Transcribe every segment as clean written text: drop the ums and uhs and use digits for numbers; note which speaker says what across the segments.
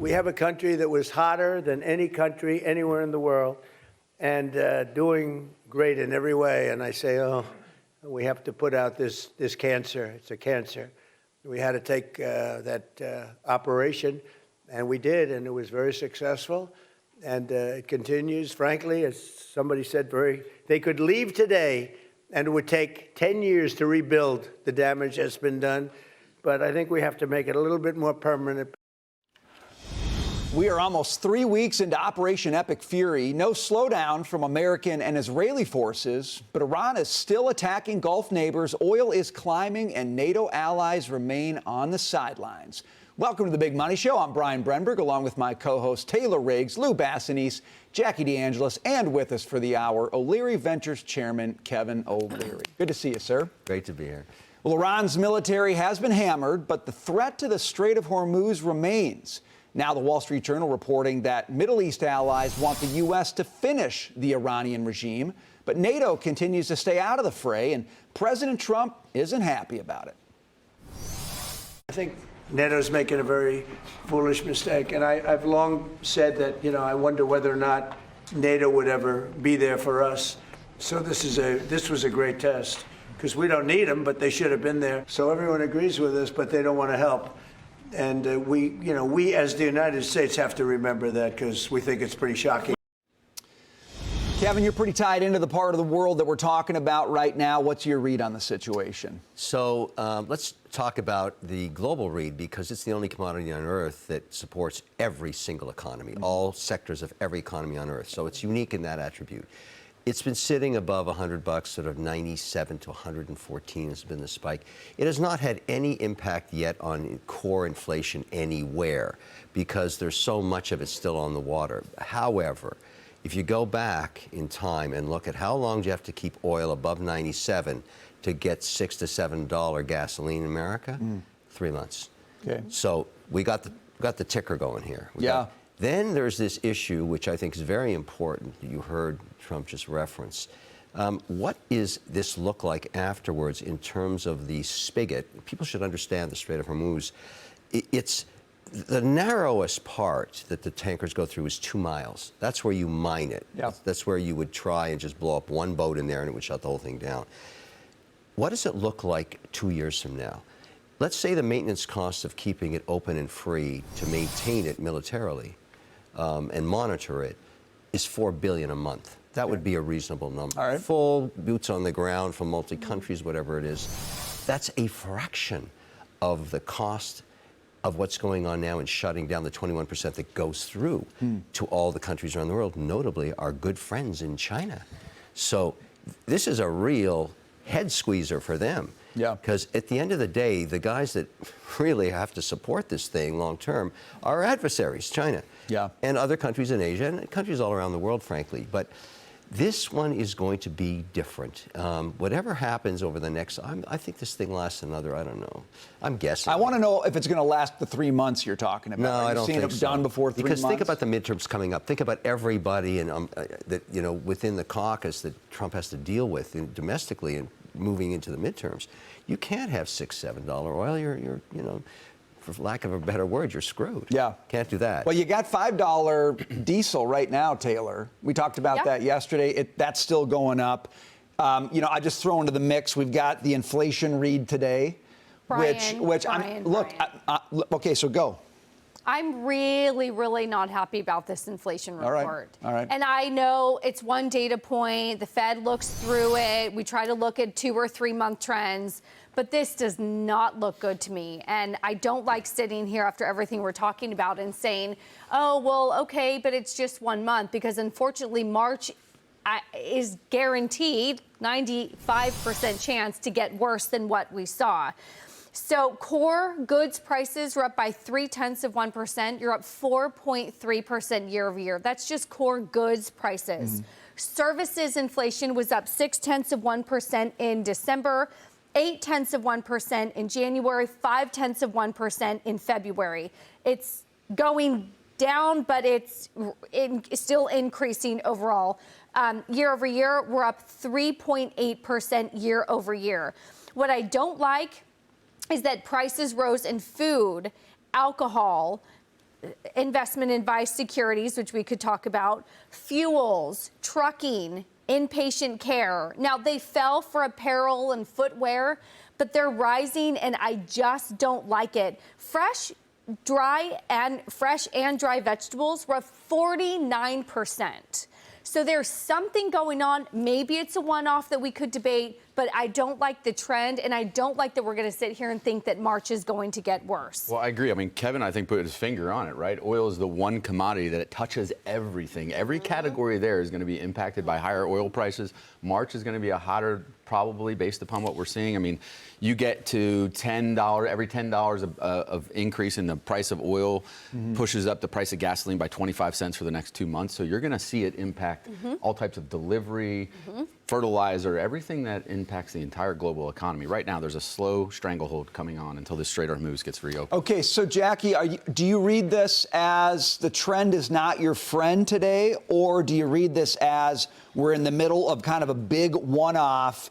Speaker 1: we have a country that was hotter than any country anywhere in the world and doing great in every way. And I say, oh, we have to put out this cancer. It's a cancer. We had to take that operation, and we did, and it was very successful. And it continues. Frankly, as somebody said, they could leave today, and it would take 10 years to rebuild the damage that's been done. But I think we have to make it a little bit more permanent.
Speaker 2: We are almost 3 weeks into Operation Epic Fury. No slowdown from American and Israeli forces, but Iran is still attacking Gulf neighbors. Oil is climbing, and NATO allies remain on the sidelines. Welcome to the Big Money Show. I'm Brian Brenberg, along with my co-hosts Taylor Riggs, Lou Bassanese, Jackie DeAngelis, and with us for the hour, O'Leary Ventures Chairman Kevin O'Leary. Good to see you, sir.
Speaker 3: Great to be here.
Speaker 2: Well, Iran's military has been hammered, but the threat to the Strait of Hormuz remains. Now the Wall Street Journal reporting that Middle East allies want the U.S. to finish the Iranian regime, but NATO continues to stay out of the fray, and President Trump isn't happy about it.
Speaker 1: I think NATO's making a very foolish mistake, and I've long said that, I wonder whether or not NATO would ever be there for us. So this was a great test, because we don't need them, but they should have been there. So everyone agrees with us, but they don't want to help. And we as the United States have to remember that, because we think it's pretty shocking.
Speaker 2: Kevin, you're pretty tied into the part of the world that we're talking about right now. What's your read on the situation?
Speaker 3: So let's talk about the global read, because it's the only commodity on Earth that supports every single economy, all sectors of every economy on Earth. So it's unique in that attribute. It's been sitting above $100, sort of 97 to 114 has been the spike. It has not had any impact yet on core inflation anywhere, because there's so much of it still on the water. However, if you go back in time and look at how long do you have to keep oil above 97 to get $6 to $7 gasoline in America? 3 months.
Speaker 2: Okay.
Speaker 3: So we got the ticker going here. Then there's this issue, which I think is very important, that you heard Trump just reference. What does this look like afterwards in terms of the spigot? People should understand the Strait of Hormuz. It's the narrowest part that the tankers go through is 2 miles. That's where you mine it.
Speaker 2: Yeah.
Speaker 3: That's where you would try and just blow up one boat in there and it would shut the whole thing down. What does it look like 2 years from now? Let's say the maintenance cost of keeping it open and free to maintain it militarily and monitor it is $4 billion a month. That would be a reasonable number.
Speaker 2: All right.
Speaker 3: Full boots on the ground from multi-countries, whatever it is. That's a fraction of the cost of what's going on now in shutting down the 21% that goes through to all the countries around the world, notably our good friends in China. So this is a real head squeezer for them.
Speaker 2: Yeah.
Speaker 3: Because at the end of the day, the guys that really have to support this thing long term are adversaries, China.
Speaker 2: Yeah.
Speaker 3: And other countries in Asia and countries all around the world, frankly. But this one is going to be different. Whatever happens over the next, I think this thing lasts another, I don't know. I'm guessing.
Speaker 2: I want to know if it's going to last the 3 months you're talking about.
Speaker 3: No, I don't think so.
Speaker 2: It done before 3 months?
Speaker 3: Because think about the midterms coming up. Think about everybody that within the caucus that Trump has to deal with domestically and moving into the midterms. You can't have $6, $7 oil. You're for lack of a better word, you're screwed.
Speaker 2: Yeah.
Speaker 3: Can't do that.
Speaker 2: Well, you got $5 diesel right now, Taylor. We talked about that yesterday. That's still going up. I just throw into the mix, we've got the inflation read today, okay, so go.
Speaker 4: I'm really, really not happy about this inflation report.
Speaker 2: All right.
Speaker 4: And I know it's one data point. The Fed looks through it. We try to look at 2 or 3 month trends. But this does not look good to me. And I don't like sitting here after everything we're talking about and saying, oh, well, okay, but it's just 1 month. Because unfortunately, March is guaranteed 95% chance to get worse than what we saw. So core goods prices are up by 0.3%. You're up 4.3% year over year. That's just core goods prices. Services inflation was up 0.6% in December, 0.8% in January, 0.5% in February. It's going down, but it's still increasing overall. Year over year, we're up 3.8% year over year. What I don't like is that prices rose in food, alcohol, investment in Vice Securities, which we could talk about, fuels, trucking, inpatient care. Now, they fell for apparel and footwear, but they're rising, and I just don't like it. Fresh and dry vegetables were up 49%. So there's something going on. Maybe it's a one-off that we could debate, but I don't like the trend, and I don't like that we're going to sit here and think that March is going to get worse.
Speaker 5: Well, I agree. I mean, Kevin, I think, put his finger on it, right? Oil is the one commodity that it touches everything. Every category there is going to be impacted by higher oil prices. March is going to be a hotter, probably, based upon what we're seeing. I mean, you get to every $10 of increase in the price of oil pushes up the price of gasoline by 25 cents for the next 2 months. So you're going to see it impact all types of delivery, fertilizer, everything that impacts the entire global economy. Right now, there's a slow stranglehold coming on until the Strait of Hormuz gets reopened.
Speaker 2: Okay, so Jackie, do you read this as the trend is not your friend today, or do you read this as we're in the middle of kind of a big one-off,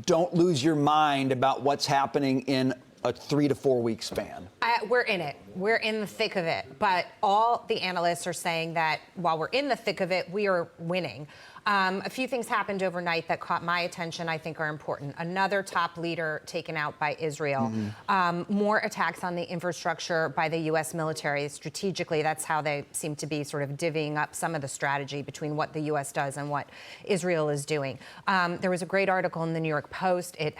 Speaker 2: don't lose your mind about what's happening in a 3 to 4 week span?
Speaker 6: We're in it. We're in the thick of it. But all the analysts are saying that while we're in the thick of it, we are winning. A few things happened overnight that caught my attention, I think are important. Another top leader taken out by Israel. More attacks on the infrastructure by the U.S. military. Strategically, that's how they seem to be sort of divvying up some of the strategy between what the U.S. does and what Israel is doing. There was a great article in the New York Post. It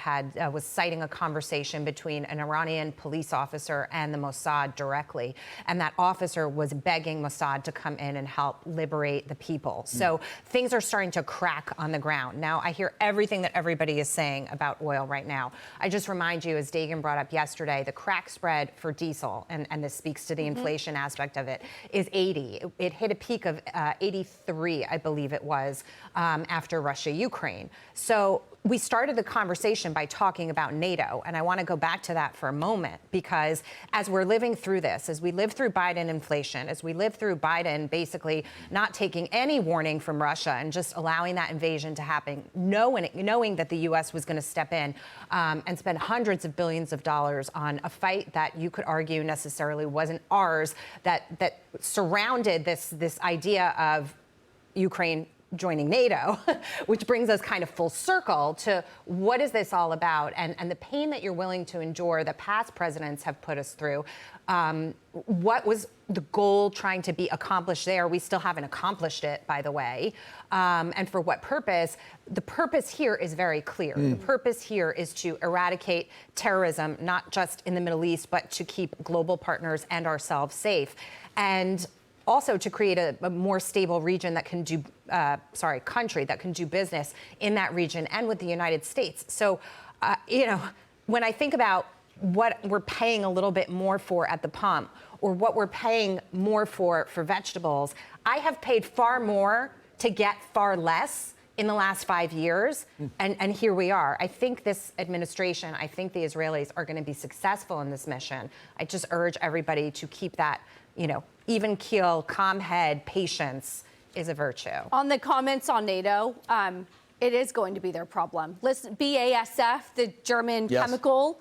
Speaker 6: was citing a conversation between an Iranian police officer and the Mossad directly. And that officer was begging Mossad to come in and help liberate the people. So things are starting to crack on the ground. Now, I hear everything that everybody is saying about oil right now. I just remind you, as Dagan brought up yesterday, the crack spread for diesel, and this speaks to the inflation aspect of it, is 80. It hit a peak of 83, I believe it was, after Russia-Ukraine. So we started the conversation by talking about NATO, and I want to go back to that for a moment, because as we're living through this, as we live through Biden inflation, as we live through Biden basically not taking any warning from Russia and just allowing that invasion to happen, knowing that the U.S. was going to step in and spend hundreds of billions of dollars on a fight that you could argue necessarily wasn't ours, that surrounded this idea of Ukraine joining NATO, which brings us kind of full circle to what is this all about, and the pain that you're willing to endure that past presidents have put us through. What was the goal trying to be accomplished there? We still haven't accomplished it, by the way. And for what purpose? The purpose here is very clear. The purpose here is to eradicate terrorism, not just in the Middle East, but to keep global partners and ourselves safe. And also to create a more stable region that can do, country that can do business in that region and with the United States. So, when I think about what we're paying a little bit more for at the pump, or what we're paying more for vegetables, I have paid far more to get far less in the last 5 years, and here we are. I think this administration, I think the Israelis are going to be successful in this mission. I just urge everybody to keep that, even keel, calm head, patience is a virtue.
Speaker 4: On the comments on NATO, it is going to be their problem. Listen, BASF, the German chemical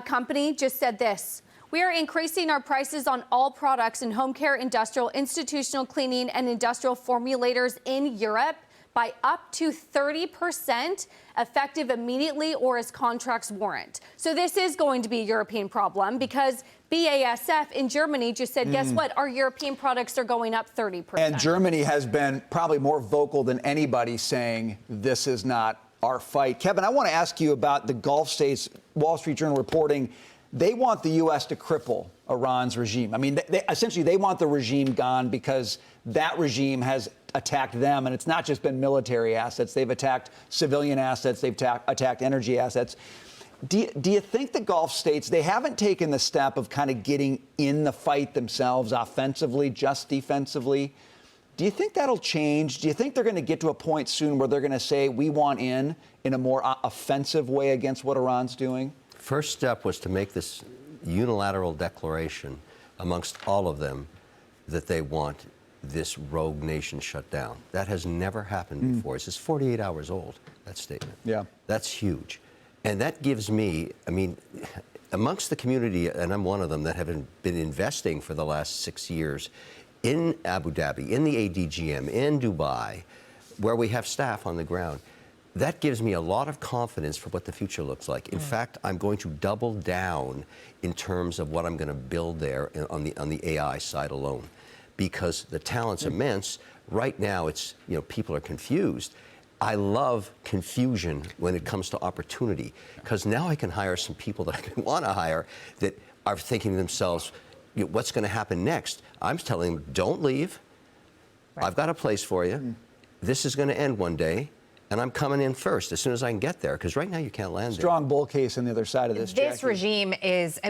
Speaker 4: company, just said this: "We are increasing our prices on all products in home care, industrial, institutional cleaning, and industrial formulators in Europe by up to 30%, effective immediately or as contracts warrant." So this is going to be a European problem, because BASF in Germany just said, guess what? Our European products are going up 30%.
Speaker 2: And Germany has been probably more vocal than anybody saying this is not our fight. Kevin, I want to ask you about the Gulf states. Wall Street Journal reporting they want the U.S. to cripple Iran's regime. I mean, essentially, they want the regime gone because that regime has attacked them. And it's not just been military assets. They've attacked civilian assets. They've attacked energy assets. Do you think the Gulf states, they haven't taken the step of kind of getting in the fight themselves offensively, just defensively? Do you think that'll change? Do you think they're going to get to a point soon where they're going to say, we want in a more offensive way against what Iran's doing?
Speaker 3: First step was to make this unilateral declaration amongst all of them that they want this rogue nation shut down. That has never happened before. It's just 48 hours old, that statement.
Speaker 2: Yeah.
Speaker 3: That's huge. And that gives me, amongst the community, and I'm one of them, that have been investing for the last 6 years in Abu Dhabi, in the ADGM, in Dubai, where we have staff on the ground. That gives me a lot of confidence for what the future looks like. In fact, I'm going to double down in terms of what I'm going to build there on the AI side alone, because the talent's immense. Right now, it's, people are confused. I love confusion when it comes to opportunity, because now I can hire some people that I want to hire that are thinking to themselves, what's going to happen next? I'm telling them, don't leave. Right. I've got a place for you. This is going to end one day. And I'm coming in first as soon as I can get there, because right now you can't land
Speaker 2: Strong bull case on the other side of this,
Speaker 6: This
Speaker 2: Jackie.
Speaker 6: regime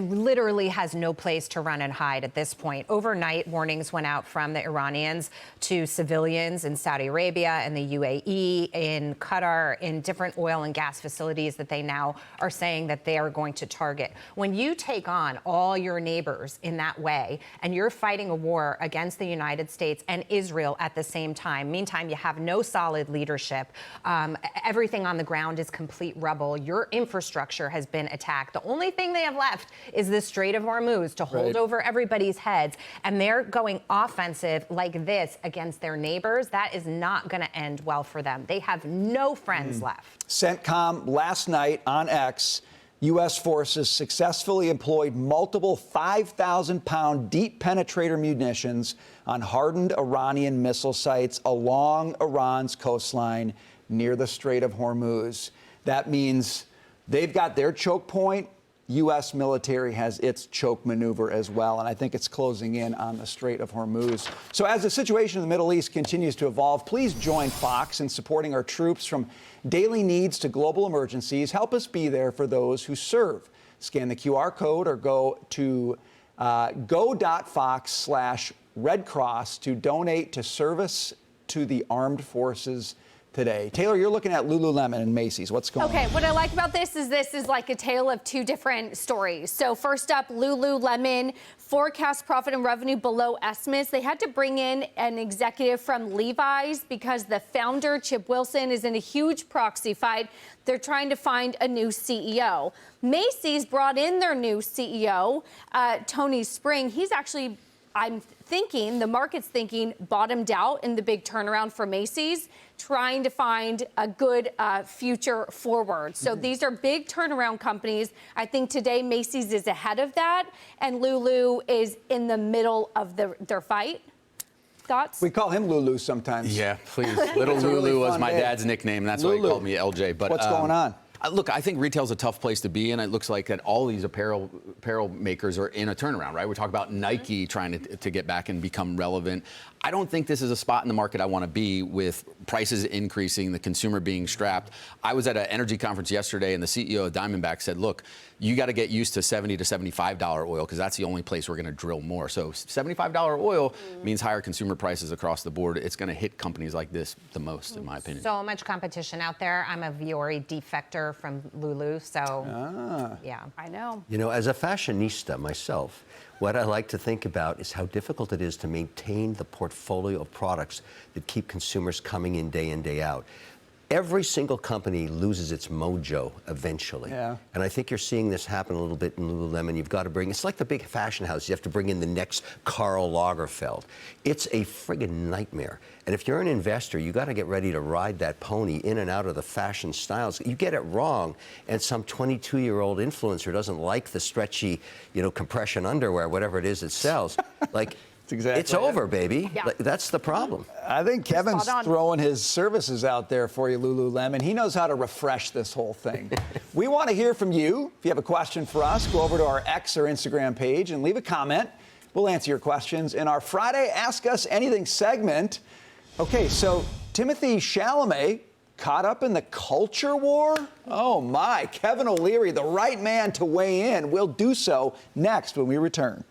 Speaker 6: literally has no place to run and hide at this point. Overnight, warnings went out from the Iranians to civilians in Saudi Arabia and the UAE, in Qatar, in different oil and gas facilities that they now are saying that they are going to target. When you take on all your neighbors in that way, and you're fighting a war against the United States and Israel at the same time, meantime, you have no solid leadership. Everything on the ground is complete rubble. Your infrastructure has been attacked. The only thing they have left is the Strait of Hormuz to hold over everybody's heads. And they're going offensive like this against their neighbors. That is not going to end well for them. They have no friends left.
Speaker 2: CENTCOM last night on X, U.S. forces successfully employed multiple 5,000-pound deep penetrator munitions on hardened Iranian missile sites along Iran's coastline near the Strait of Hormuz. That means they've got their choke point. U.S. military has its choke maneuver as well, and I think it's closing in on the Strait of Hormuz. So as the situation in the Middle East continues to evolve, please join Fox in supporting our troops from daily needs to global emergencies. Help us be there for those who serve. Scan the QR code or go to go.fox/Red Cross to donate to service to the armed forces today. Taylor, you're looking at Lululemon and Macy's. What's going on?
Speaker 4: Okay, what I like about this is like a tale of two different stories. So first up, Lululemon forecast profit and revenue below estimates. They had to bring in an executive from Levi's because the founder, Chip Wilson, is in a huge proxy fight. They're trying to find a new CEO. Macy's brought in their new CEO, Tony Spring. He's actually, I'm thinking, the market's thinking, bottomed out in the big turnaround for Macy's, trying to find a good future forward. So these are big turnaround companies. I think today Macy's is ahead of that, and Lulu is in the middle of their fight. Thoughts?
Speaker 2: We call him Lulu sometimes.
Speaker 5: Yeah, please. Little
Speaker 2: It's a really
Speaker 5: Lulu was
Speaker 2: fun
Speaker 5: my
Speaker 2: day.
Speaker 5: dad's nickname, and that's why he called me LJ. But
Speaker 2: what's going on?
Speaker 5: Look, I think retail's a tough place to be, and it looks like that all these apparel makers are in a turnaround, right? We talk about Nike trying to get back and become relevant. I don't think this is a spot in the market I want to be with prices increasing, the consumer being strapped. I was at an energy conference yesterday, and the CEO of Diamondback said, look, you got to get used to $70 to $75 oil, because that's the only place we're going to drill more. So $75 oil means higher consumer prices across the board. It's going to hit companies like this the most, in my opinion.
Speaker 6: So much competition out there. I'm a Viore defector from Lulu, so yeah.
Speaker 4: I know.
Speaker 3: As a fashionista myself, what I like to think about is how difficult it is to maintain the portfolio of products that keep consumers coming in, day out. Every single company loses its mojo eventually.
Speaker 2: Yeah.
Speaker 3: And I think you're seeing this happen a little bit in Lululemon. You've got to it's like the big fashion house. You have to bring in the next Karl Lagerfeld. It's a friggin' nightmare. And if you're an investor, you got to get ready to ride that pony in and out of the fashion styles. You get it wrong, and some 22-year-old influencer doesn't like the stretchy, compression underwear, whatever it is it sells. Like, it's over, baby.
Speaker 4: Yeah.
Speaker 3: That's the problem.
Speaker 2: I think Kevin's
Speaker 4: Spot on.
Speaker 2: throwing his services out there for you, Lululemon. He knows how to refresh this whole thing. We want to hear from you. If you have a question for us, go over to our X or Instagram page and leave a comment. We'll answer your questions in our Friday Ask Us Anything segment. Okay, so Timothy Chalamet caught up in the culture war? Oh my, Kevin O'Leary, the right man to weigh in. We'll do so next when we return.